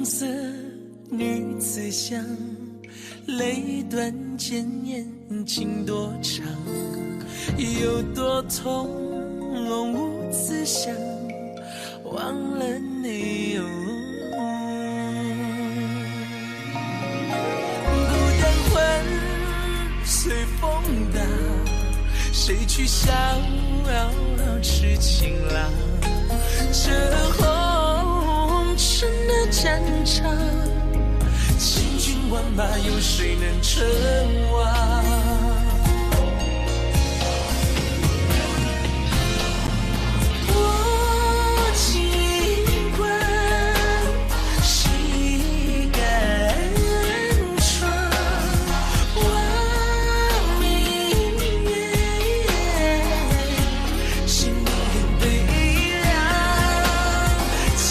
色女子香，泪断剑眼情多长，有多痛无自想，忘了你哦。孤单魂随风荡，谁去逍遥痴情郎？这红尘的战场，千军万马，有谁能称王？我尽管谁敢闯？望明月，心很悲凉，千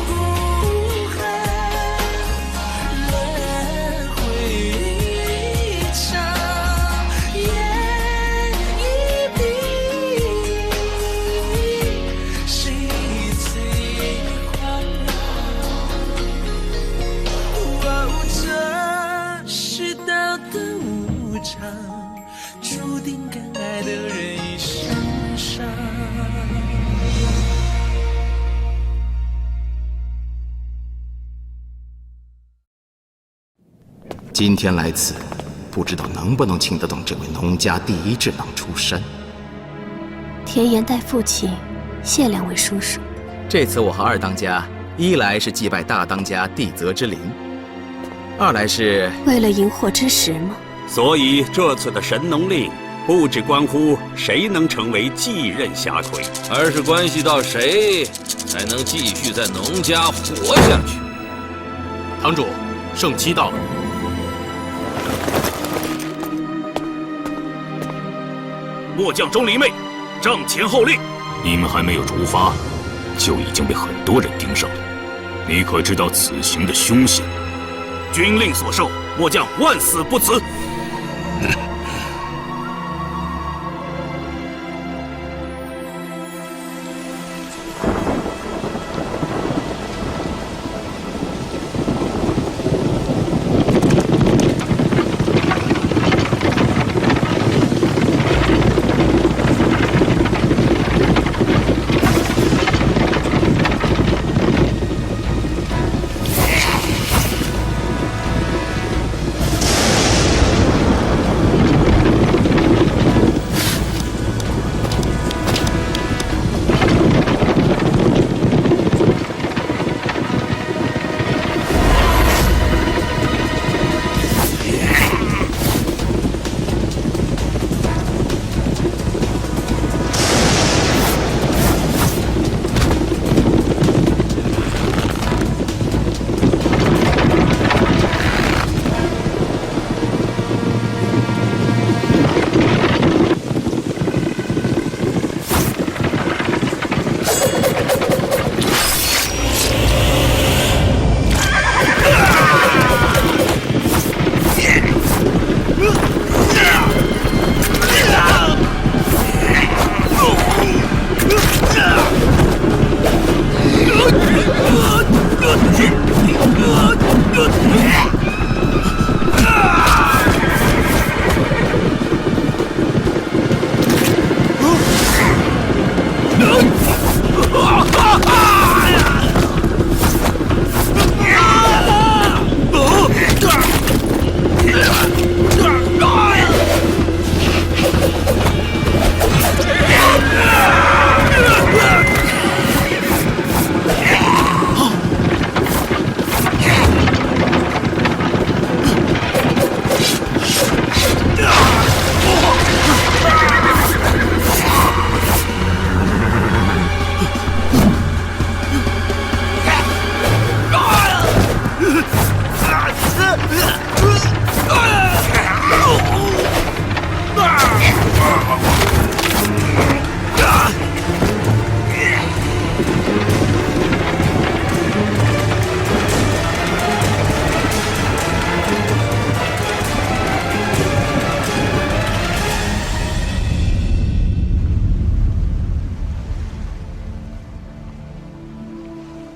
古恨，轮回长，眼一闭，谁最狂妄？这世道的无常，注定敢爱的人一生伤。今天来此，不知道能不能请得动这位农家第一智囊出山。田言代父亲，谢两位叔叔。这次我和二当家，一来是祭拜大当家地泽之灵，二来是为了荧惑之时吗？所以这次的神农令，不只关乎谁能成为继任侠魁，而是关系到谁才能继续在农家活下去。堂主，圣期到了。末将钟离昧，帐前候令。你们还没有出发，就已经被很多人盯上了。你可知道此行的凶险？军令所授，末将万死不辞。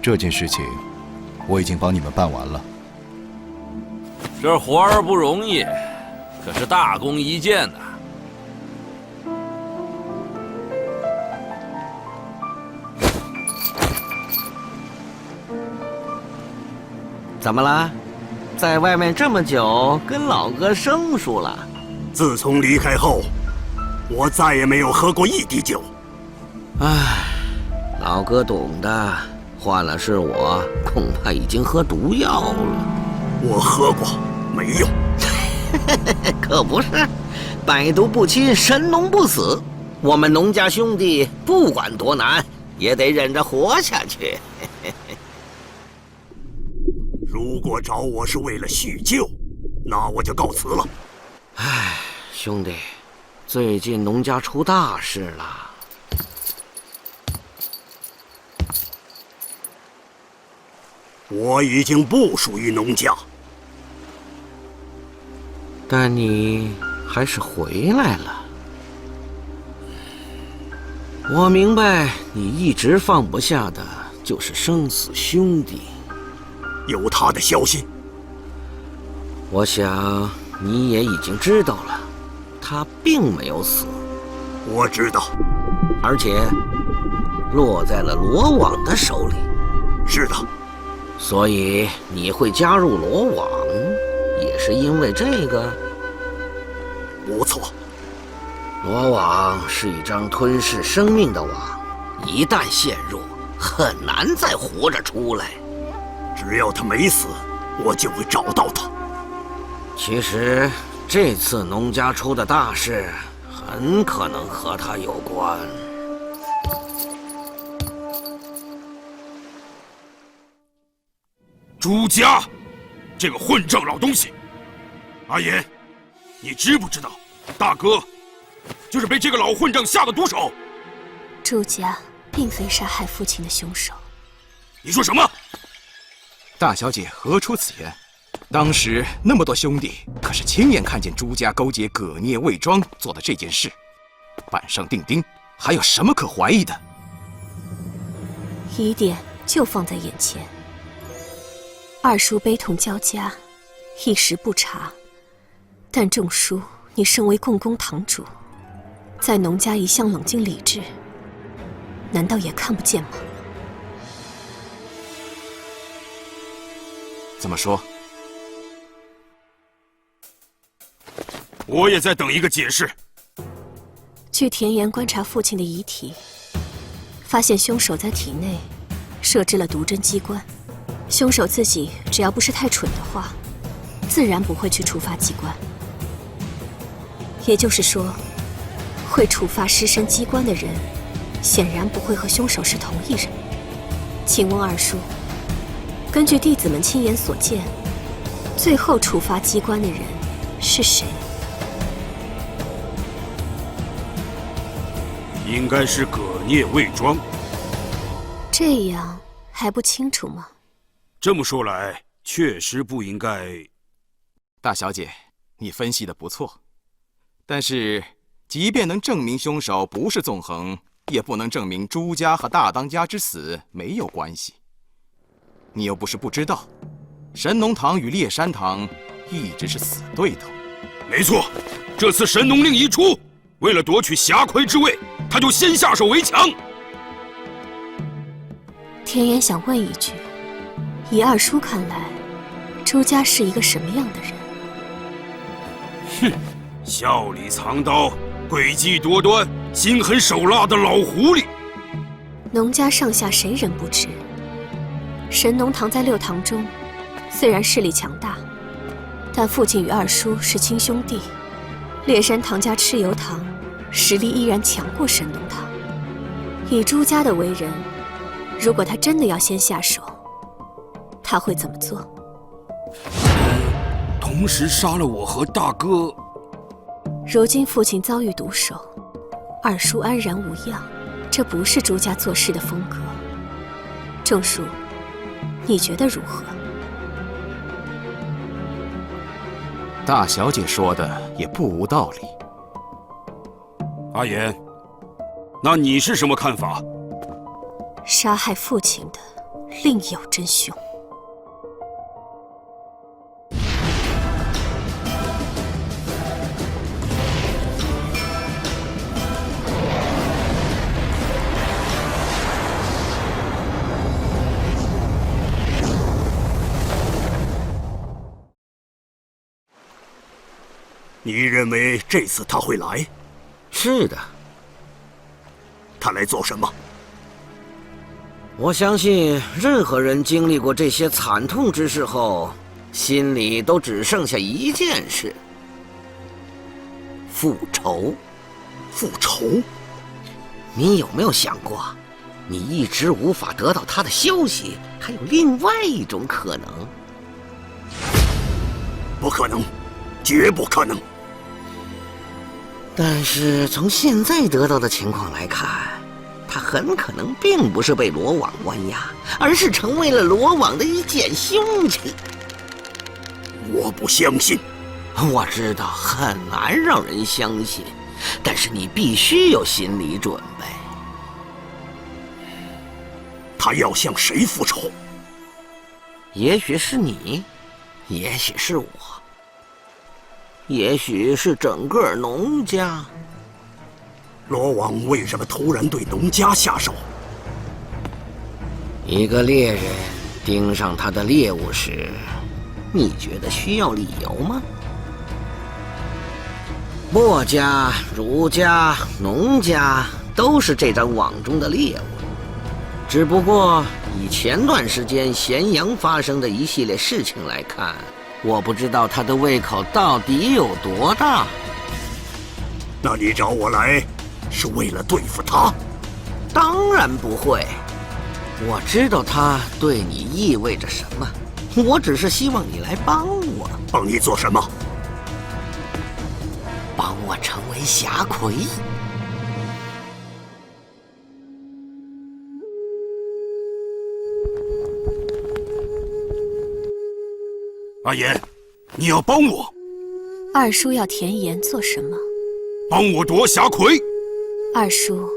这件事情我已经帮你们办完了。这活儿不容易，可是大功一件呐。怎么了？在外面这么久，跟老哥生疏了？自从离开后，我再也没有喝过一滴酒。唉，老哥懂的，换了是我，恐怕已经喝毒药了。我喝过，没用。可不是，百毒不侵，神农不死。我们农家兄弟不管多难，也得忍着活下去。如果找我是为了叙旧，那我就告辞了。唉，兄弟，最近农家出大事了。我已经不属于农家，但你还是回来了。我明白，你一直放不下的就是生死兄弟。有他的消息？我想你也已经知道了，他并没有死。我知道，而且落在了罗网的手里。是的。所以你会加入罗网，也是因为这个？不错。罗网是一张吞噬生命的网，一旦陷入，很难再活着出来。只要他没死，我就会找到他。其实这次农家出的大事，很可能和他有关。朱家，这个混账老东西！阿言，你知不知道，大哥就是被这个老混账下的毒手？朱家并非杀害父亲的凶手。你说什么？大小姐何出此言？当时那么多兄弟可是亲眼看见朱家勾结葛聂魏庄做的这件事，板上钉钉，还有什么可怀疑的？疑点就放在眼前。二叔悲痛交加，一时不察，但仲叔，你身为共工堂主，在农家一向冷静理智，难道也看不见吗？怎么说？我也在等一个解释。据田岩观察父亲的遗体，发现凶手在体内设置了毒针机关。凶手自己只要不是太蠢的话，自然不会去触发机关。也就是说，会触发尸身机关的人，显然不会和凶手是同一人。请问二叔，根据弟子们亲眼所见，最后触发机关的人是谁？应该是葛聂魏庄。这样还不清楚吗？这么说来，确实不应该。大小姐，你分析的不错，但是即便能证明凶手不是纵横，也不能证明朱家和大当家之死没有关系。你又不是不知道，神农堂与烈山堂一直是死对头。没错，这次神农令一出，为了夺取侠魁之位，他就先下手为强。田岩想问一句，以二叔看来，朱家是一个什么样的人？哼，笑里藏刀，诡计多端，心狠手辣的老狐狸。农家上下谁人不知？神农堂在六堂中，虽然势力强大，但父亲与二叔是亲兄弟。烈山堂家蚩尤堂实力依然强过神农堂。以朱家的为人，如果他真的要先下手，他会怎么做？同时杀了我和大哥。如今父亲遭遇毒手，二叔安然无恙，这不是朱家做事的风格。仲叔，你觉得如何？大小姐说的也不无道理。阿言，那你是什么看法？杀害父亲的另有真凶。你认为这次他会来？是的。他来做什么？我相信任何人经历过这些惨痛之事后，心里都只剩下一件事：复仇。复仇？你有没有想过，你一直无法得到他的消息，还有另外一种可能？不可能，绝不可能。但是从现在得到的情况来看，他很可能并不是被罗网关押，而是成为了罗网的一件凶器。我不相信。我知道很难让人相信，但是你必须有心理准备。他要向谁复仇？也许是你，也许是我，也许是整个农家。罗网为什么突然对农家下手？一个猎人盯上他的猎物时，你觉得需要理由吗？墨家、儒家、农家都是这张网中的猎物，只不过以前段时间咸阳发生的一系列事情来看，我不知道他的胃口到底有多大。那你找我来是为了对付他？当然不会，我知道他对你意味着什么，我只是希望你来帮我。帮你做什么？帮我成为侠魁。阿言，你要帮我？二叔要田岩做什么？帮我夺侠魁。二叔，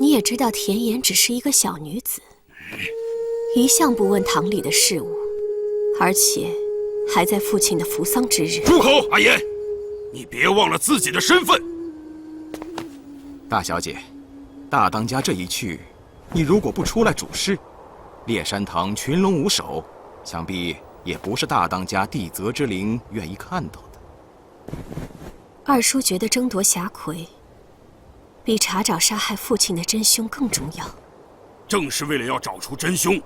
你也知道田岩只是一个小女子，一向不问堂里的事务，而且还在父亲的扶丧之日。住口！阿言，你别忘了自己的身份。大小姐，大当家这一去，你如果不出来主事，猎山堂群龙无首，想必也不是大当家地泽之灵愿意看到的。二叔觉得争夺侠魁，比查找杀害父亲的真凶更重要。正是为了要找出真凶，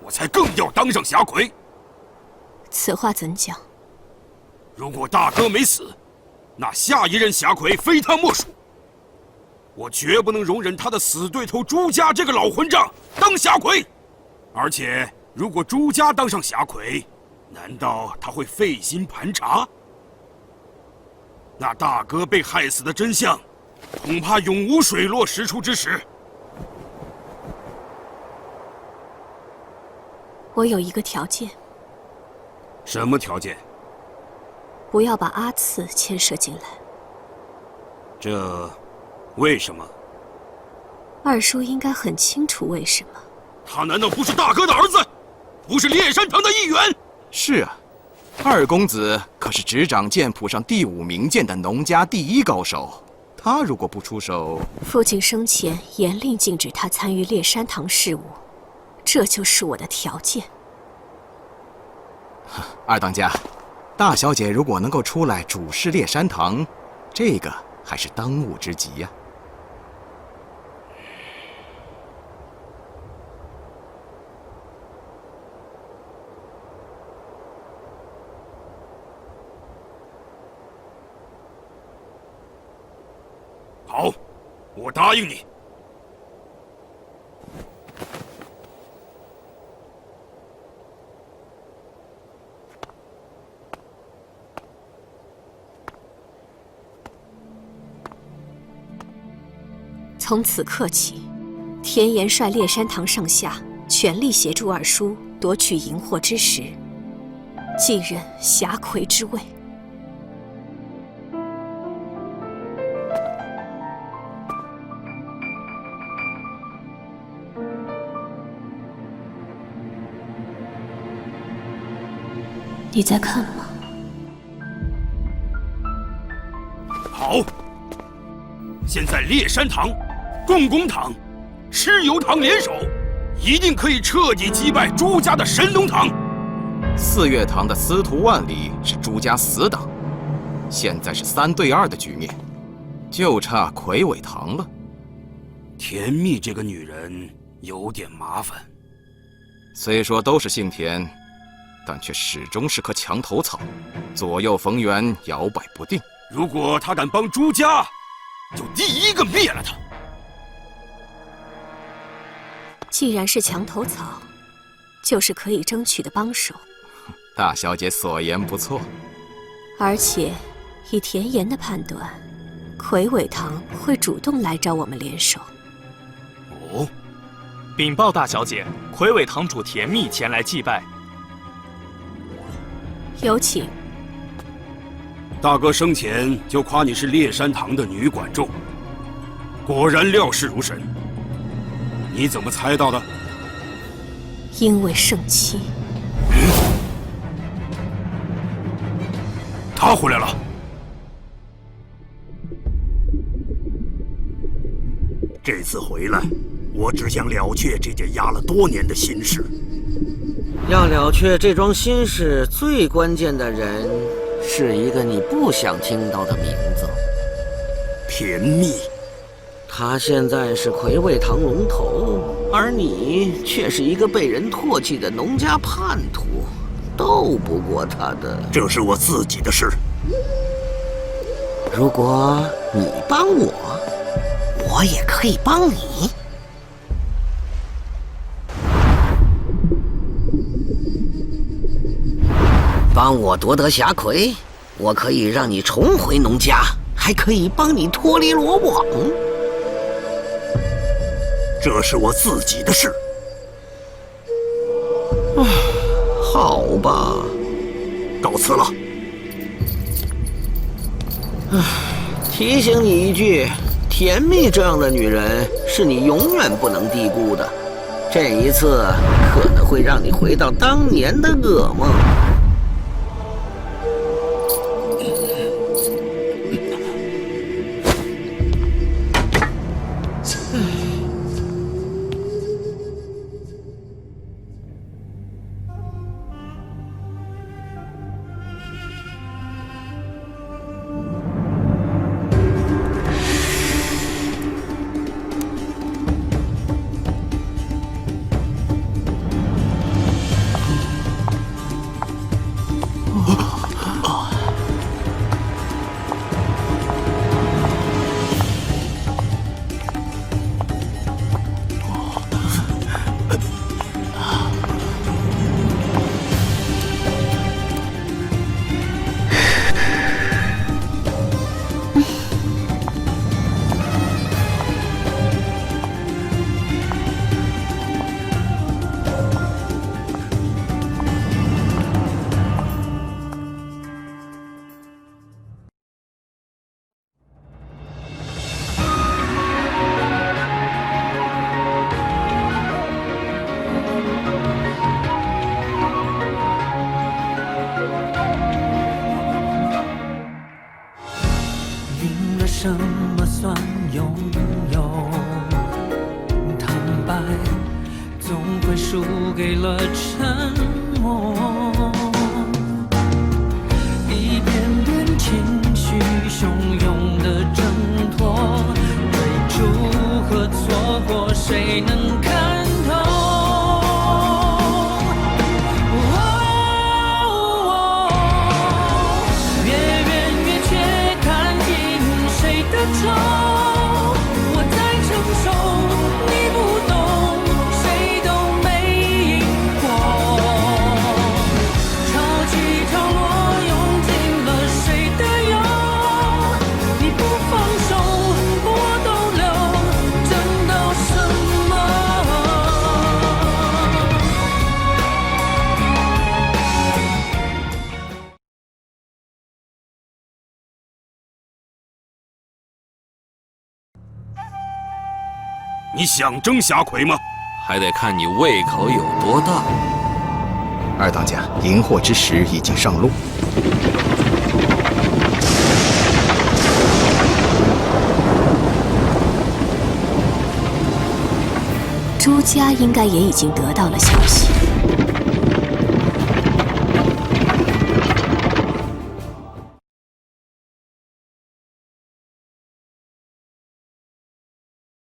我才更要当上侠魁。此话怎讲？如果大哥没死，那下一任侠魁非他莫属。我绝不能容忍他的死对头朱家这个老混账当侠魁。而且，如果朱家当上侠魁，难道他会费心盘查？那大哥被害死的真相，恐怕永无水落石出之时。我有一个条件。什么条件？不要把阿次牵涉进来。这，为什么？二叔应该很清楚为什么。他难道不是大哥的儿子，不是猎山堂的一员？是啊，二公子可是执掌剑谱上第5名剑的农家第1高手，他如果不出手，父亲生前严令禁止他参与猎山堂事务，这就是我的条件。二当家，大小姐如果能够出来主事猎山堂，这个还是当务之急呀。好，我答应你。从此刻起，田岩率猎山堂上下全力协助二叔夺取荧惑之石，继任侠魁之位。你在看吗？好，现在猎山堂、共工堂、蚩尤堂联手，一定可以彻底击败朱家的神农堂。4月堂的司徒万里是朱家死党，现在是3对2的局面，就差魁伟堂了。甜蜜这个女人有点麻烦。虽说都是姓田，但却始终是棵墙头草，左右逢源，摇摆不定。如果她敢帮朱家，就第一个灭了她。既然是墙头草，就是可以争取的帮手。大小姐所言不错，而且以田岩的判断，魁伟堂会主动来找我们联手。哦，禀报大小姐，魁伟堂主甜蜜前来祭拜。有请。大哥生前就夸你是烈山堂的女管仲，果然料事如神。你怎么猜到的？因为圣妻。他回来了。这次回来，我只想了却这件压了多年的心事。要了却这桩心事，最关键的人是一个你不想听到的名字——甜蜜。他现在是魁伟堂龙头，而你却是一个被人唾弃的农家叛徒，斗不过他的。这是我自己的事。如果你帮我，我也可以帮你。帮我夺得霞魁，我可以让你重回农家，还可以帮你脱离罗网。这是我自己的事。好吧，告辞了。提醒你一句，甜蜜这样的女人是你永远不能低估的。这一次可能会让你回到当年的噩梦。什么算拥有？坦白总会输给了沉默，一遍遍情绪汹涌的挣脱，追逐和错过，谁能看透？我在承受，你不懂，谁都没赢过。潮起潮落，用尽了谁的忧，你不放手，我都留，争到什么？你想争霞魁吗？还得看你胃口有多大。二当家，迎获之时已经上路。朱家应该也已经得到了消息。